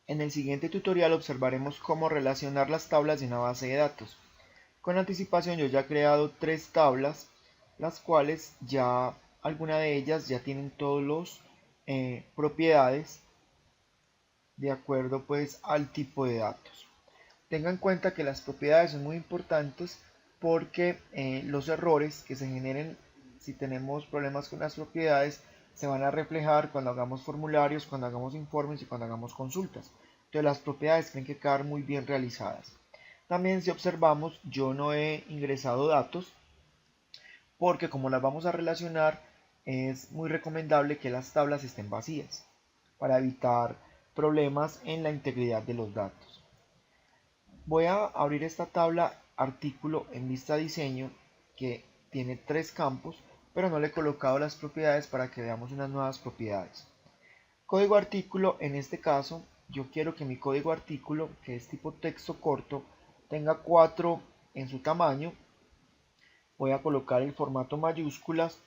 En el siguiente tutorial observaremos cómo relacionar las tablas de una base de datos. Con anticipación yo ya he creado 3 tablas, las cuales ya, alguna de ellas ya tienen todos los propiedades de acuerdo pues al tipo de datos. Tenga en cuenta que las propiedades son muy importantes porque los errores que se generen si tenemos problemas con las propiedades se van a reflejar cuando hagamos formularios, cuando hagamos informes y cuando hagamos consultas. Entonces las propiedades tienen que quedar muy bien realizadas. También si observamos, yo no he ingresado datos porque como las vamos a relacionar, es muy recomendable que las tablas estén vacías para evitar problemas en la integridad de los datos. Voy a abrir esta tabla artículo en vista diseño que tiene 3 campos, pero no le he colocado las propiedades para que veamos unas nuevas propiedades. Código artículo, en este caso, yo quiero que mi código artículo, que es tipo texto corto, tenga 4 en su tamaño. Voy a colocar el formato mayúsculas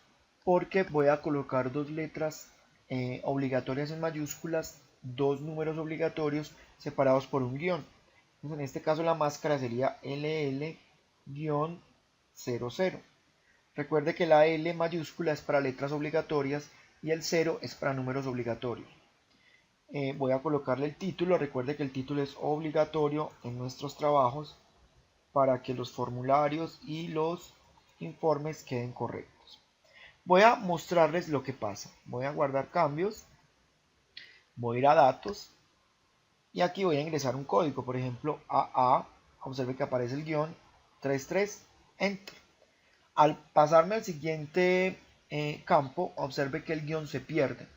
porque voy a colocar 2 letras obligatorias en mayúsculas, 2 números obligatorios separados por un guión. Entonces, en este caso la máscara sería LL-00. Recuerde que la L mayúscula es para letras obligatorias y el 0 es para números obligatorios. Voy a colocarle el título. Recuerde que el título es obligatorio en nuestros trabajos para que los formularios y los informes queden correctos. Voy a mostrarles lo que pasa. Voy a guardar cambios. Voy a ir a datos. Y aquí voy a ingresar un código. Por ejemplo, AA. Observe que aparece el guión 33. Enter. Al pasarme al siguiente campo, observe que el guión se pierde.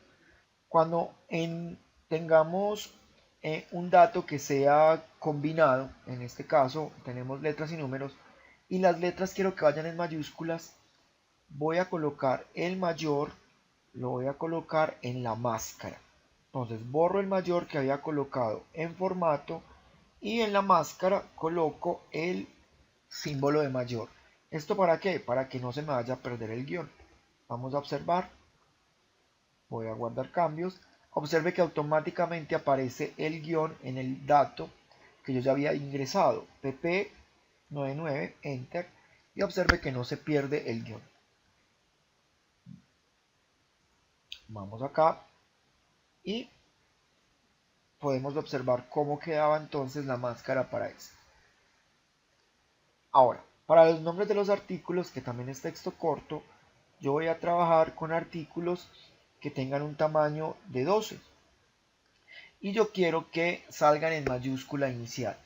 Cuando tengamos un dato que sea combinado, en este caso tenemos letras y números, y las letras quiero que vayan en mayúsculas, voy a colocar el mayor, lo voy a colocar en la máscara. Entonces borro el mayor que había colocado en formato y en la máscara coloco el símbolo de mayor. ¿Esto para qué? Para que no se me vaya a perder el guión. Vamos a observar. Voy a guardar cambios. Observe que automáticamente aparece el guión en el dato que yo ya había ingresado. pp99, enter. Y observe que no se pierde el guión. Vamos acá y podemos observar cómo quedaba entonces la máscara para esto. Ahora, para los nombres de los artículos, que también es texto corto, yo voy a trabajar con artículos que tengan un tamaño de 12. Y yo quiero que salgan en mayúscula inicial.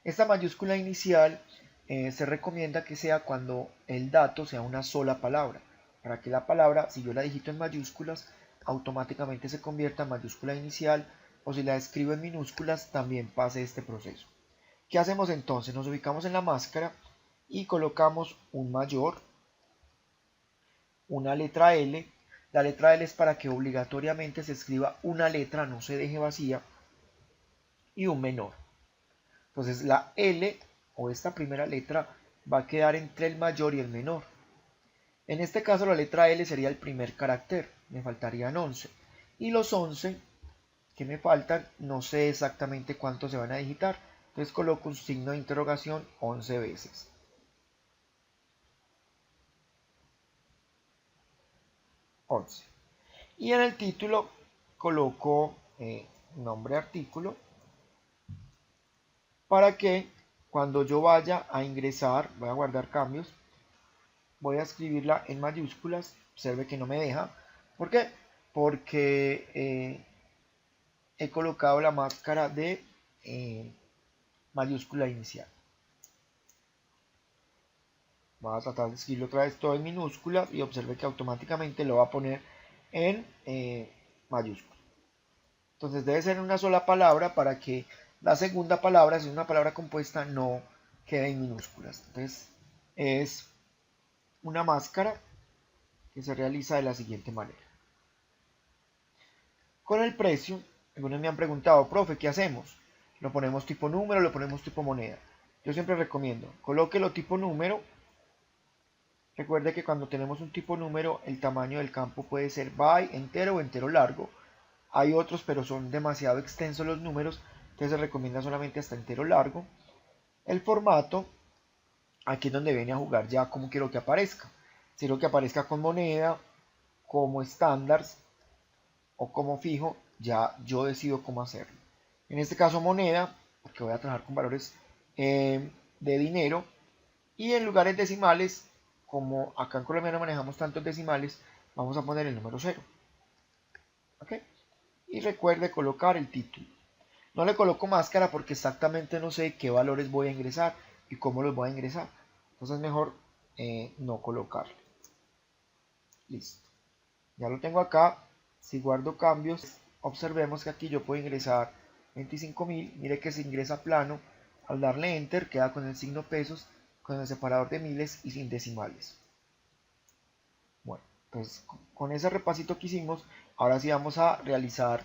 Esta mayúscula inicial se recomienda que sea cuando el dato sea una sola palabra, para que la palabra, si yo la digito en mayúsculas, automáticamente se convierta en mayúscula inicial, o si la escribo en minúsculas, también pase este proceso. ¿Qué hacemos entonces? Nos ubicamos en la máscara y colocamos un mayor, una letra L. La letra L es para que obligatoriamente se escriba una letra, no se deje vacía, y un menor. Entonces la L o esta primera letra va a quedar entre el mayor y el menor. En este caso la letra L sería el primer carácter, me faltarían 11. Y los 11 que me faltan, no sé exactamente cuántos se van a digitar. Entonces coloco un signo de interrogación 11 veces. 11. Y en el título coloco nombre artículo para que cuando yo vaya a ingresar, voy a guardar cambios, voy a escribirla en mayúsculas. Observe que no me deja. ¿Por qué? Porque he colocado la máscara de mayúscula inicial. Voy a tratar de escribirlo otra vez todo en minúsculas y observe que automáticamente lo va a poner en mayúscula. Entonces debe ser una sola palabra para que la segunda palabra, si es una palabra compuesta, no quede en minúsculas. Entonces es una máscara que se realiza de la siguiente manera. Con el precio, algunos me han preguntado, profe, ¿qué hacemos? ¿Lo ponemos tipo número o lo ponemos tipo moneda? Yo siempre recomiendo, colóquelo tipo número. Recuerde que cuando tenemos un tipo número, el tamaño del campo puede ser byte, entero o entero largo. Hay otros, pero son demasiado extensos los números, entonces se recomienda solamente hasta entero largo. El formato, aquí es donde viene a jugar ya como quiero que aparezca. Si quiero que aparezca con moneda, como estándar o como fijo, ya yo decido cómo hacerlo. En este caso moneda, porque voy a trabajar con valores de dinero, y en lugares decimales, como acá en Colombia no manejamos tantos decimales, vamos a poner el número 0. ¿Ok? Y recuerde colocar el título. No le coloco máscara porque exactamente no sé qué valores voy a ingresar y cómo los voy a ingresar. Entonces es mejor no colocarlo. Listo. Ya lo tengo acá. Si guardo cambios, observemos que aquí yo puedo ingresar 25.000. Mire que se ingresa plano. Al darle enter queda con el signo pesos, con el separador de miles y sin decimales. Bueno, entonces con ese repasito que hicimos, ahora sí vamos a realizar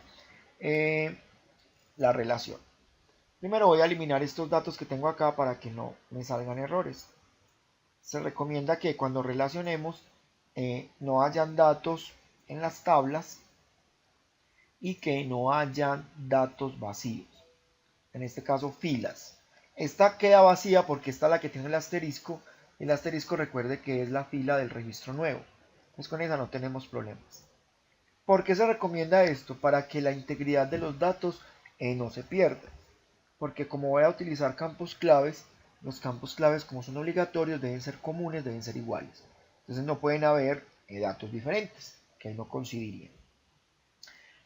la relación. Primero voy a eliminar estos datos que tengo acá para que no me salgan errores. Se recomienda que cuando relacionemos no hayan datos en las tablas y que no hayan datos vacíos. En este caso filas. Esta queda vacía porque esta es la que tiene el asterisco. Y el asterisco recuerde que es la fila del registro nuevo. Entonces con esa no tenemos problemas. ¿Por qué se recomienda esto? Para que la integridad de los datos no se pierda. Porque como voy a utilizar campos claves, los campos claves como son obligatorios deben ser comunes, deben ser iguales. Entonces no pueden haber datos diferentes, que no coincidirían.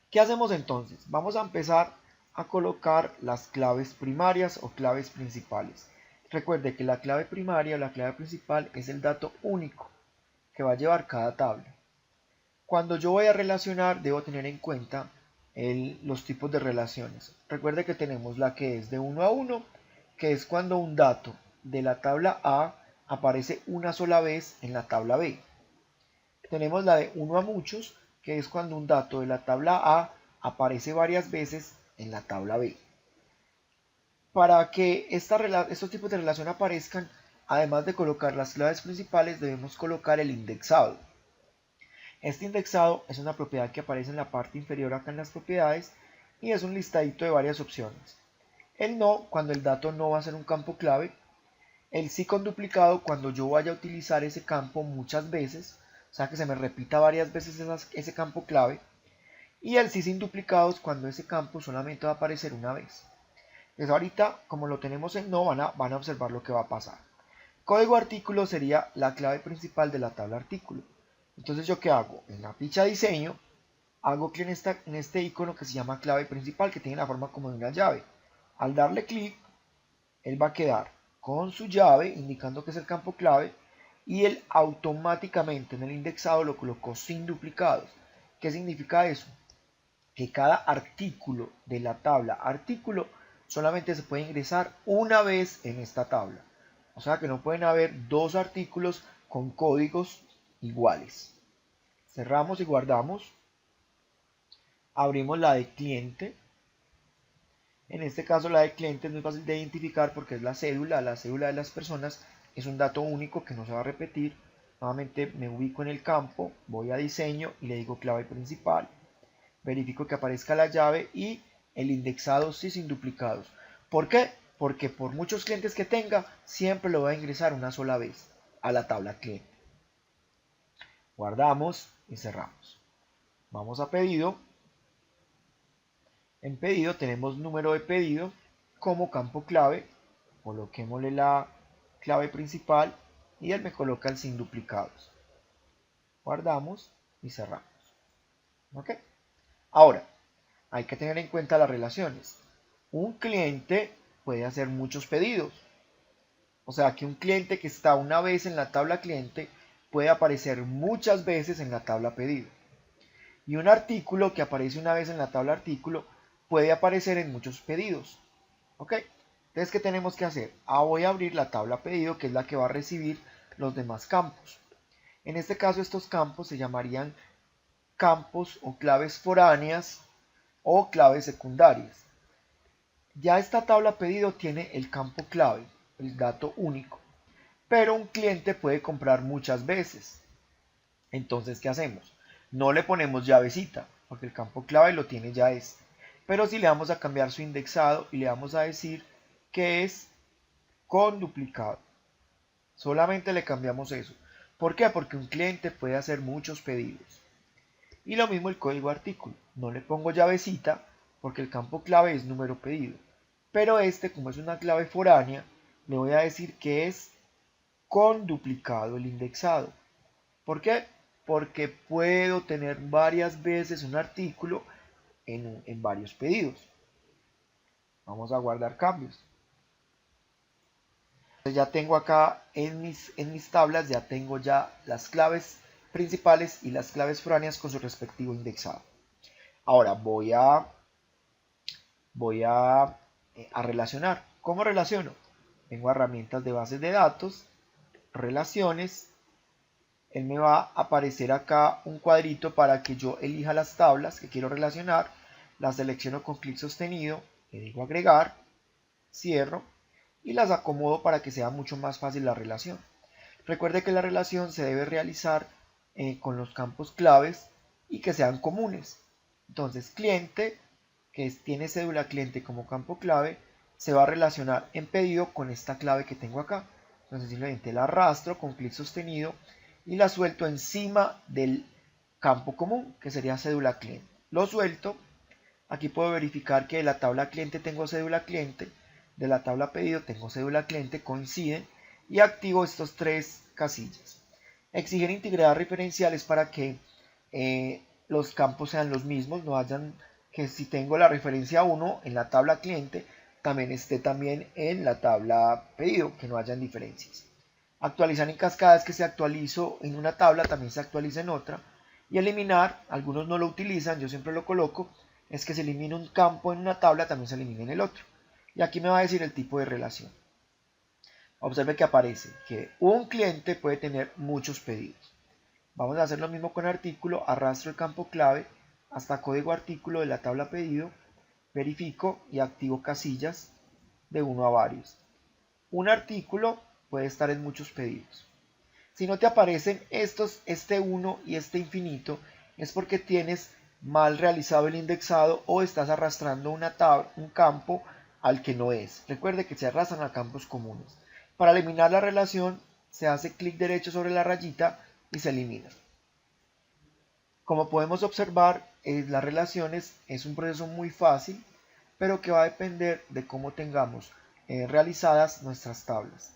¿Qué hacemos entonces? Vamos a empezar a colocar las claves primarias o claves principales. Recuerde que la clave primaria o la clave principal es el dato único que va a llevar cada tabla. Cuando yo voy a relacionar, debo tener en cuenta los tipos de relaciones. Recuerde que tenemos la que es de 1 a 1, que es cuando un dato de la tabla A aparece una sola vez en la tabla B. Tenemos la de 1 a muchos, que es cuando un dato de la tabla A aparece varias veces en la tabla B. Para que estos tipos de relación aparezcan, además de colocar las claves principales, debemos colocar el indexado. Este indexado es una propiedad que aparece en la parte inferior acá en las propiedades y es un listadito de varias opciones. El no cuando el dato no va a ser un campo clave. El sí con duplicado cuando yo vaya a utilizar ese campo muchas veces, o sea que se me repita varias veces ese campo clave. Y el sí sin duplicados cuando ese campo solamente va a aparecer una vez. Entonces ahorita como lo tenemos en no van a observar lo que va a pasar. Código artículo sería la clave principal de la tabla artículo. Entonces yo qué hago, en la ficha diseño hago clic en este icono que se llama clave principal, que tiene la forma como de una llave. Al darle clic, él va a quedar con su llave indicando que es el campo clave y él automáticamente en el indexado lo colocó sin duplicados. ¿Qué significa eso? Que cada artículo de la tabla artículo solamente se puede ingresar una vez en esta tabla. O sea que no pueden haber dos artículos con códigos iguales. Cerramos y guardamos. Abrimos la de cliente. En este caso la de cliente es muy fácil de identificar porque es la cédula de las personas es un dato único que no se va a repetir. Nuevamente me ubico en el campo, voy a diseño y le digo clave principal. Verifico que aparezca la llave y el indexado sí sin duplicados. ¿Por qué? Porque por muchos clientes que tenga, siempre lo voy a ingresar una sola vez a la tabla cliente. Guardamos y cerramos. Vamos a pedido. En pedido tenemos número de pedido como campo clave. Coloquémosle la clave principal y él me coloca el sin duplicados. Guardamos y cerramos. ¿Ok? Ahora, hay que tener en cuenta las relaciones. Un cliente puede hacer muchos pedidos. O sea que un cliente que está una vez en la tabla cliente puede aparecer muchas veces en la tabla pedido. Y un artículo que aparece una vez en la tabla artículo puede aparecer en muchos pedidos. ¿Ok? Entonces, ¿qué tenemos que hacer? Voy a abrir la tabla pedido, que es la que va a recibir los demás campos. En este caso, estos campos se llamarían campos o claves foráneas o claves secundarias. Ya esta tabla pedido tiene el campo clave, el dato único, pero un cliente puede comprar muchas veces. Entonces, ¿qué hacemos? No le ponemos llavecita, porque el campo clave lo tiene ya este. Pero si le vamos a cambiar su indexado y le vamos a decir que es con duplicado, solamente le cambiamos eso. ¿Por qué? Porque un cliente puede hacer muchos pedidos. Y lo mismo el código artículo. No le pongo llavecita porque el campo clave es número pedido. Pero este, como es una clave foránea, le voy a decir que es con duplicado el indexado. ¿Por qué? Porque puedo tener varias veces un artículo en varios pedidos. Vamos a guardar cambios. Entonces ya tengo acá en mis tablas, ya tengo ya las claves principales y las claves foráneas con su respectivo indexado. Ahora voy a relacionar. ¿Cómo relaciono? Tengo herramientas de bases de datos, relaciones. Él me va a aparecer acá un cuadrito para que yo elija las tablas que quiero relacionar. Las selecciono con clic sostenido, le digo agregar, cierro y las acomodo para que sea mucho más fácil la relación. Recuerde que la relación se debe realizar con los campos claves y que sean comunes. Entonces, cliente, que tiene cédula cliente como campo clave, se va a relacionar en pedido con esta clave que tengo acá. Entonces, simplemente la arrastro con clic sostenido y la suelto encima del campo común, que sería cédula cliente. Lo suelto. Aquí puedo verificar que de la tabla cliente tengo cédula cliente, de la tabla pedido tengo cédula cliente, coinciden, y activo estos tres casillas. Exigir integridad referencial es para que los campos sean los mismos, no hayan que si tengo la referencia 1 en la tabla cliente, también esté también en la tabla pedido, que no hayan diferencias. Actualizar en cascada es que se actualizo en una tabla, también se actualiza en otra. Y eliminar, algunos no lo utilizan, yo siempre lo coloco, es que se elimina un campo en una tabla, también se elimina en el otro. Y aquí me va a decir el tipo de relación. Observe que aparece que un cliente puede tener muchos pedidos. Vamos a hacer lo mismo con artículo, arrastro el campo clave hasta código artículo de la tabla pedido, verifico y activo casillas de 1 a varios. Un artículo puede estar en muchos pedidos. Si no te aparecen estos, este 1 y este infinito, es porque tienes mal realizado el indexado o estás arrastrando un campo al que no es. Recuerde que se arrastran a campos comunes. Para eliminar la relación, se hace clic derecho sobre la rayita y se elimina. Como podemos observar, las relaciones es un proceso muy fácil, pero que va a depender de cómo tengamos realizadas nuestras tablas.